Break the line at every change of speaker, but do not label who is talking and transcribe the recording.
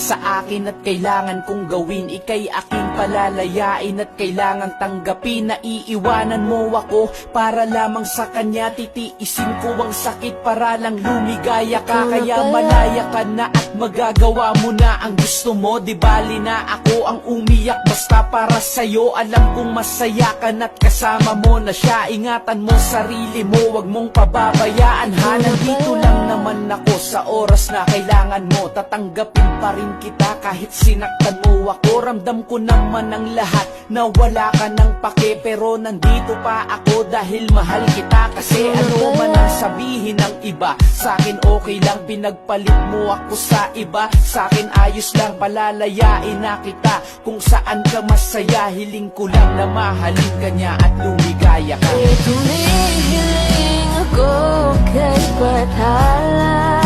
sa akin at kailangan kong gawin. Ika'y aking palalayain at kailangang tanggapin. Na iiwanan mo ako para lamang sa kanya. Titiisin ko ang sakit para lang lumigaya ka. Kaya malaya ka na at magagawa mo na ang gusto mo. Di bali na ako ang umiyak basta para sa'yo. Alam kong masaya ka na't kasama mo na siya. Ingatan mo sarili mo, wag mong pababayaan ha. Nandito lang naman ako sa oras na kailangan mo. Tatanggapin pa rin kita kahit sinaktan mo ako. Ramdam ko naman ang lahat na wala ka ng pake. Pero nandito pa ako dahil mahal kita. Kasi ano man ang sabihin ng iba, sa'kin okay lang. Pinagpalit mo ako sa iba. Sa'kin ayos lang, palalayain na kita. Kung saan ka masaya, hiling ko lang na mahalin ka niya at lumigaya ka.
Tumihiling ako kay Bathala.